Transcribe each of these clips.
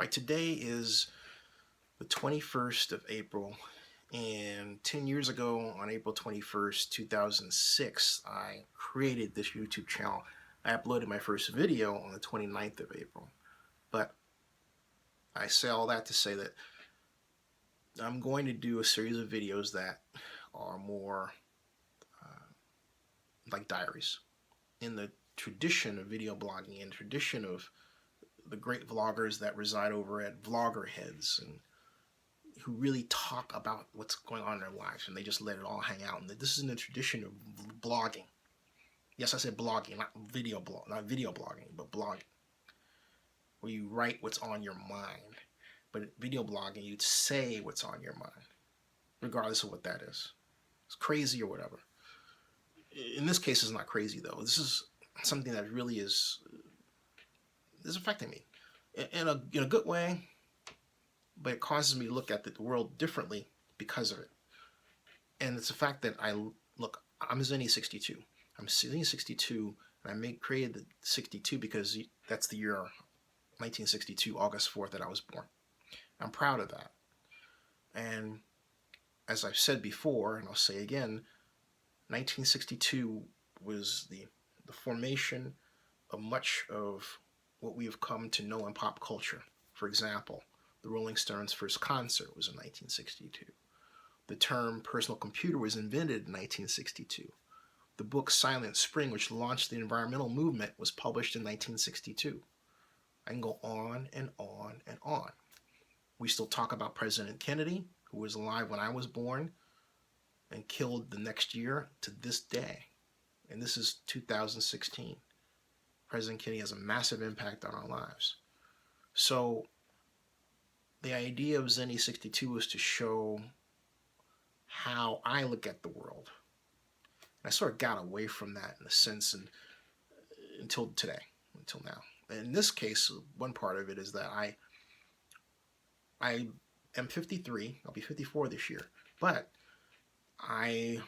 Right, today is the 21st of April, and 10 years ago, on April 21st, 2006, I created this YouTube channel. I uploaded my first video on the 29th of April. But I say all that to say that I'm going to do a series of videos that are more like diaries. In the tradition of video blogging, in tradition of the great vloggers that reside over at Vloggerheads and who really talk about what's going on in their lives and they just let it all hang out. And this is in the tradition of blogging. Yes, I said blogging, not video blogging, but blogging, where you write what's on your mind. But video blogging, you'd say what's on your mind, regardless of what that is. It's crazy or whatever. In this case, it's not crazy though. This is something that really is affecting me in a good way, but it causes me to look at the world differently because of it. And it's the fact that I'm Zenny 62. I'm Zenny 62, and I created the 62 because that's the year 1962, August 4th, that I was born. I'm proud of that. And as I've said before, and I'll say again, 1962 was the formation of much of what we have come to know in pop culture. For example, the Rolling Stones' first concert was in 1962. The term personal computer was invented in 1962. The book Silent Spring, which launched the environmental movement, was published in 1962. I can go on and on and on. We still talk about President Kennedy, who was alive when I was born and killed the next year to this day. And this is 2016. President Kennedy has a massive impact on our lives. So the idea of Zenny 62 is to show how I look at the world. And I sort of got away from that in a sense until today, until now. In this case, one part of it is that I am 53. I'll be 54 this year. But I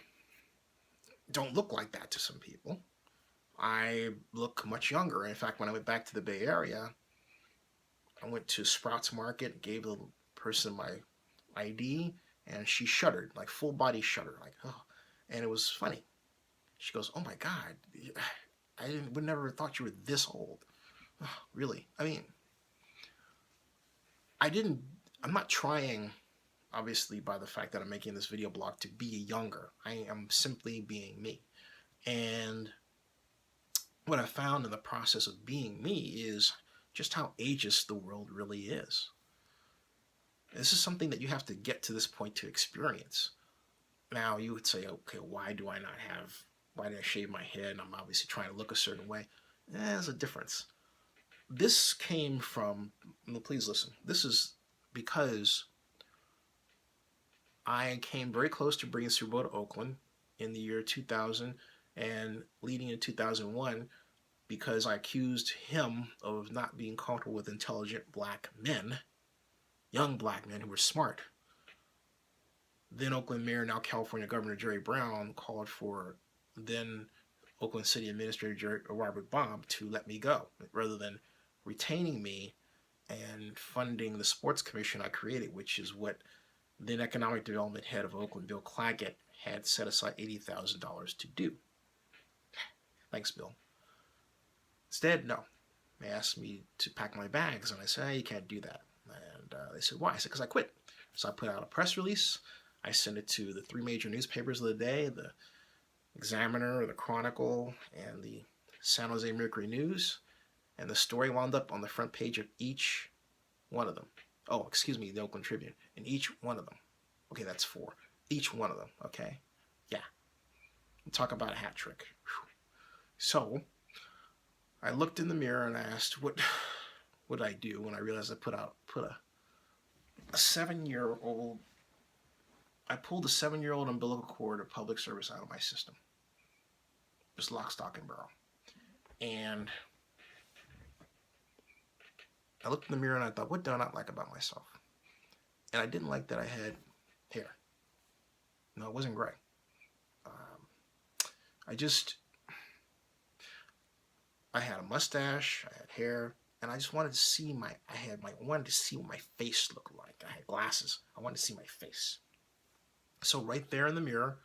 don't look like that to some people. I look much younger. In fact, when I went back to the Bay Area, I went to Sprouts Market, gave the person my ID, and she shuddered, like full body shudder, like, oh. And it was funny. She goes, "Oh my God, would never have thought you were this old." Oh, really? I mean, I'm not trying, obviously, by the fact that I'm making this video blog to be younger. I am simply being me. And what I found in the process of being me is just how ageist the world really is. This is something that you have to get to this point to experience. Now, you would say, okay, why did I shave my head? I'm obviously trying to look a certain way. There's a difference. This came from, please listen, this is because I came very close to bringing Super Bowl to Oakland in the year 2000 and leading in 2001 because I accused him of not being comfortable with intelligent black men, young black men who were smart. Then Oakland Mayor, now California Governor Jerry Brown, called for then Oakland City Administrator Robert Bobb to let me go rather than retaining me and funding the sports commission I created, which is what then economic development head of Oakland, Bill Claggett, had set aside $80,000 to do. Thanks, Bill. Instead, no. They asked me to pack my bags, and I said, hey, you can't do that. And they said, why? I said, because I quit. So I put out a press release. I sent it to the 3 major newspapers of the day, the Examiner, the Chronicle, and the San Jose Mercury News. And the story wound up on the front page of each one of them. Oh, excuse me, the Oakland Tribune. In each one of them. Okay, that's 4. Each one of them, okay? Yeah. Talk about a hat trick. Whew. So I looked in the mirror and I asked, what would I do when I realized I put a 7-year-old, I pulled a 7-year-old umbilical cord of public service out of my system. Just lock, stock, and barrel. And I looked in the mirror and I thought, what do I not like about myself? And I didn't like that I had hair. No, it wasn't gray. I had a mustache, I had hair, and I just wanted to see I wanted to see what my face looked like. I had glasses. I wanted to see my face. So right there in the mirror,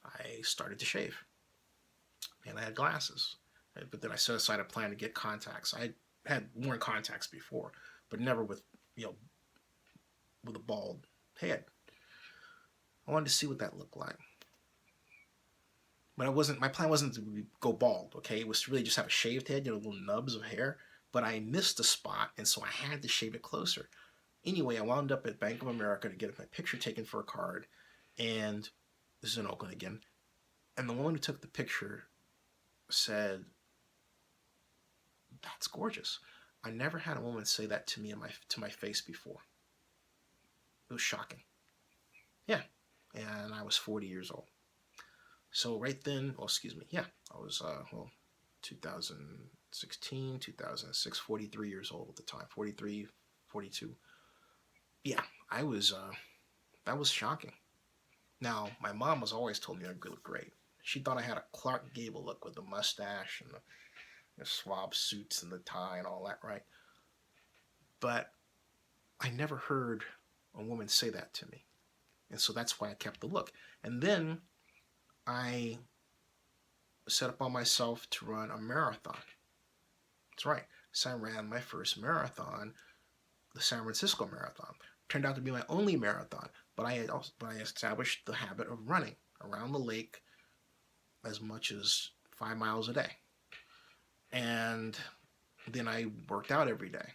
I started to shave, and I had glasses. But then I set aside a plan to get contacts. I had worn contacts before, but never with, you know, with a bald head. I wanted to see what that looked like. But my plan wasn't to go bald, okay? It was to really just have a shaved head, little nubs of hair. But I missed a spot, and so I had to shave it closer. Anyway, I wound up at Bank of America to get my picture taken for a card, and this is in Oakland again. And the woman who took the picture said, "That's gorgeous." I never had a woman say that to me to my face before. It was shocking. Yeah, and I was 40 years old. So right then, yeah, I was 2016, 2006, 43 years old at the time, 43, 42. Yeah, I was. That was shocking. Now, my mom was always told me I looked great. She thought I had a Clark Gable look with the mustache and the swab suits and the tie and all that, right? But I never heard a woman say that to me. And so that's why I kept the look. And then I set up on myself to run a marathon. That's right. So I ran my first marathon, the San Francisco Marathon. Turned out to be my only marathon, but I established the habit of running around the lake as much as 5 miles a day. And then I worked out every day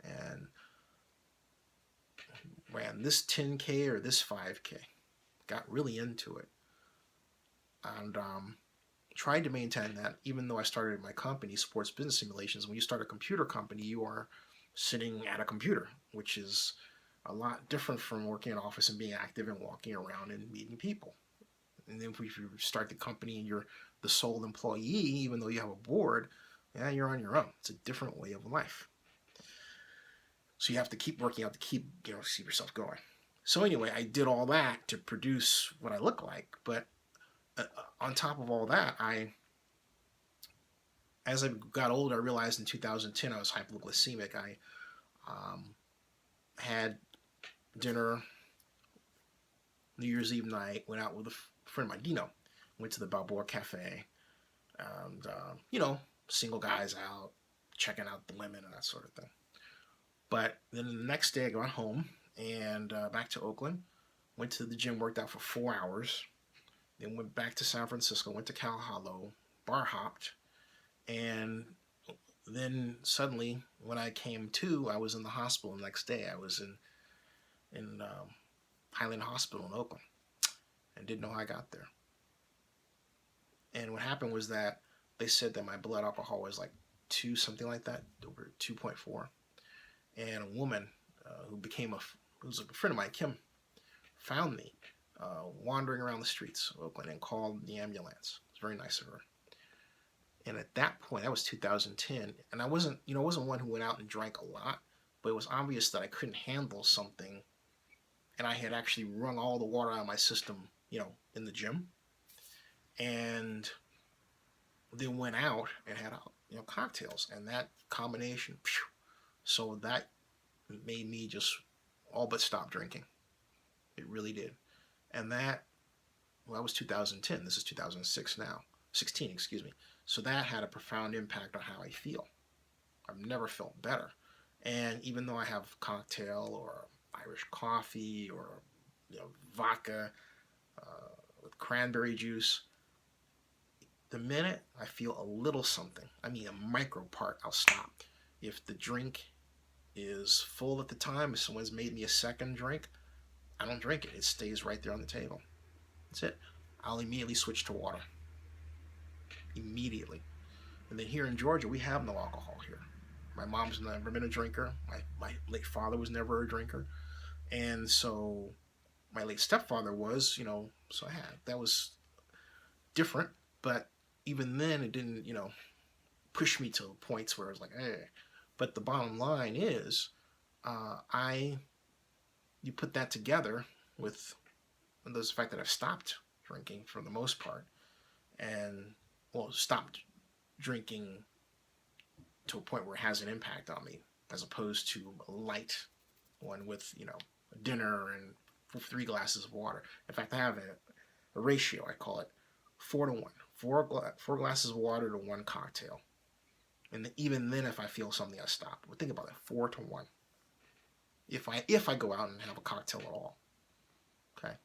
and ran this 10K or this 5K. Got really into it. And tried to maintain that, even though I started my company, Sports Business Simulations. When you start a computer company, you are sitting at a computer, which is a lot different from working in an office and being active and walking around and meeting people. And then if you start the company and you're the sole employee, even though you have a board, yeah, you're on your own. It's a different way of life. So you have to keep working out to keep, keep yourself going. So anyway, I did all that to produce what I look like. But on top of all that, as I got older, I realized in 2010 I was hypoglycemic. I had dinner New Year's Eve night, went out with a friend of mine, Dino, went to the Balboa Cafe, and, single guys out, checking out the women and that sort of thing. But then the next day I got home and back to Oakland, went to the gym, worked out for 4 hours, then went back to San Francisco, went to Cal Hollow, bar hopped, and then suddenly when I came to, I was in the hospital the next day. I was in Highland Hospital in Oakland and didn't know how I got there. And what happened was that they said that my blood alcohol was like 2, something like that, over 2.4. And a woman who was a friend of mine, Kim, found me wandering around the streets of Oakland and called the ambulance. It was very nice of her. And at that point, that was 2010, and I wasn't one who went out and drank a lot, but it was obvious that I couldn't handle something, and I had actually wrung all the water out of my system, in the gym, and then went out and had cocktails, and that combination, so that made me just all but stop drinking. It really did. And that was 2010. This is 2006 now. 16, excuse me. So that had a profound impact on how I feel. I've never felt better. And even though I have cocktail or Irish coffee or vodka with cranberry juice, the minute I feel a little something, I mean a micro part, I'll stop. If the drink is full at the time, if someone's made me a second drink, I don't drink it. It stays right there on the table. That's it. I'll immediately switch to water. Immediately. And then here in Georgia, we have no alcohol here. My mom's never been a drinker. My late father was never a drinker. And so my late stepfather was, so that was different. But even then, it didn't, push me to points where I was like, eh. But the bottom line is, you put that together with the fact that I've stopped drinking for the most part, and stopped drinking to a point where it has an impact on me, as opposed to a light one with, dinner and 3 glasses of water. In fact, I have a ratio. I call it 4-to-1. Four glasses of water to 1 cocktail. And even then, if I feel something, I stop. But think about it, 4-to-1. If I go out and have a cocktail at all. Okay.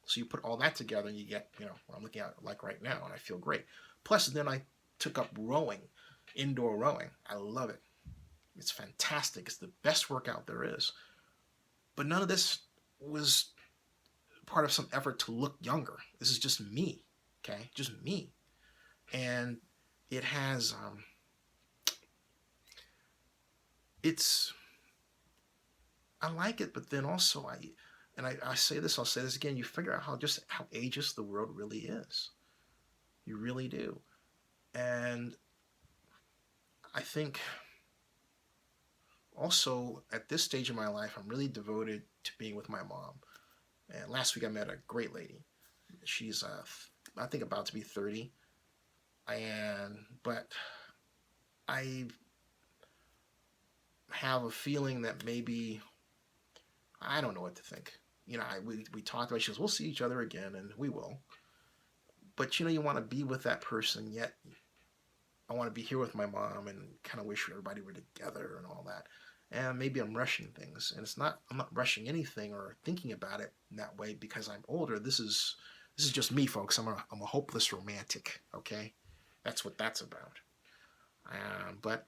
So you put all that together and you get, what I'm looking at like right now, and I feel great. Plus, then I took up rowing, indoor rowing. I love it. It's fantastic. It's the best workout there is. But none of this was part of some effort to look younger. This is just me, okay? Just me. And it has, I like it, but then also I say this, I'll say this again, you figure out how ageist the world really is. You really do. And I think also at this stage of my life, I'm really devoted to being with my mom. And last week I met a great lady. She's, I think, about to be 30. But I have a feeling that maybe, I don't know what to think. We talked about it. She goes, we'll see each other again, and we will. But, you want to be with that person, yet I want to be here with my mom and kind of wish everybody were together and all that. And maybe I'm rushing things. And I'm not rushing anything or thinking about it in that way because I'm older. This is just me, folks. I'm a hopeless romantic, okay? That's what that's about. But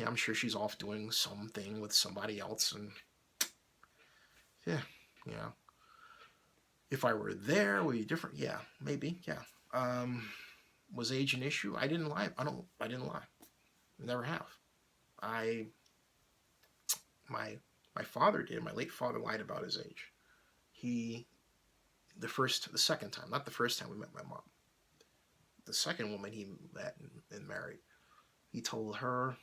I'm sure she's off doing something with somebody else, and yeah, if I were there, would it be different? Yeah, maybe, yeah. Was age an issue? I didn't lie. I didn't lie. Never have. My father did. My late father lied about his age. The second time, not the first time we met my mom. The second woman he met and married, he told her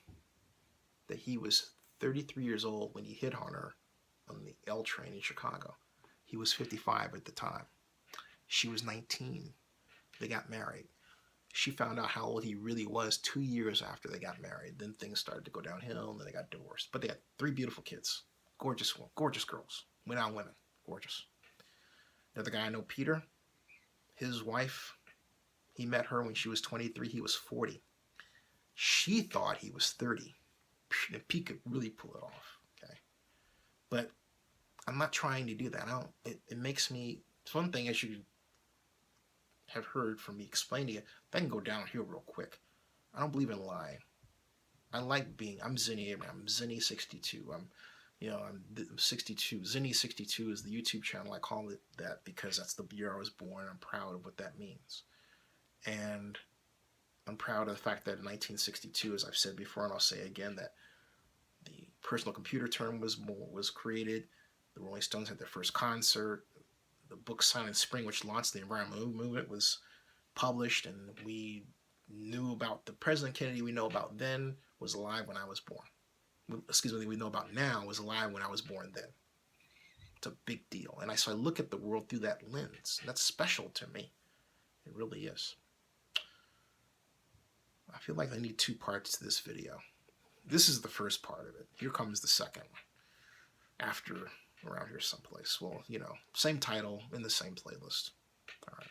that he was 33 years old when he hit on her on the L train in Chicago. He was 55 at the time. She was 19. They got married. She found out how old he really was 2 years after they got married. Then things started to go downhill, and then they got divorced. But they had 3 beautiful kids. Gorgeous girls. Went out women. Gorgeous. The other guy I know, Peter, his wife, he met her when she was 23. He was 40. She thought he was 30. And Pete could really pull it off. Okay. But I'm not trying to do that. It makes me, it's one thing, as you have heard from me explain to you, that can go downhill real quick. I don't believe in lying. I like I'm Zinni. I'm Zinni62. I'm 62. Zinni62 is the YouTube channel. I call it that because that's the year I was born. I'm proud of what that means. And I'm proud of the fact that in 1962, as I've said before, and I'll say again, that the personal computer term was created. The Rolling Stones had their first concert. The book Silent Spring, which launched the environmental movement, was published, and we knew about the President Kennedy we know about then was alive when I was born. We know about now was alive when I was born then. It's a big deal. And so I look at the world through that lens. That's special to me. It really is. I feel like I need 2 parts to this video. This is the first part of it. Here comes the second one. After, around here someplace. Well, same title in the same playlist. All right.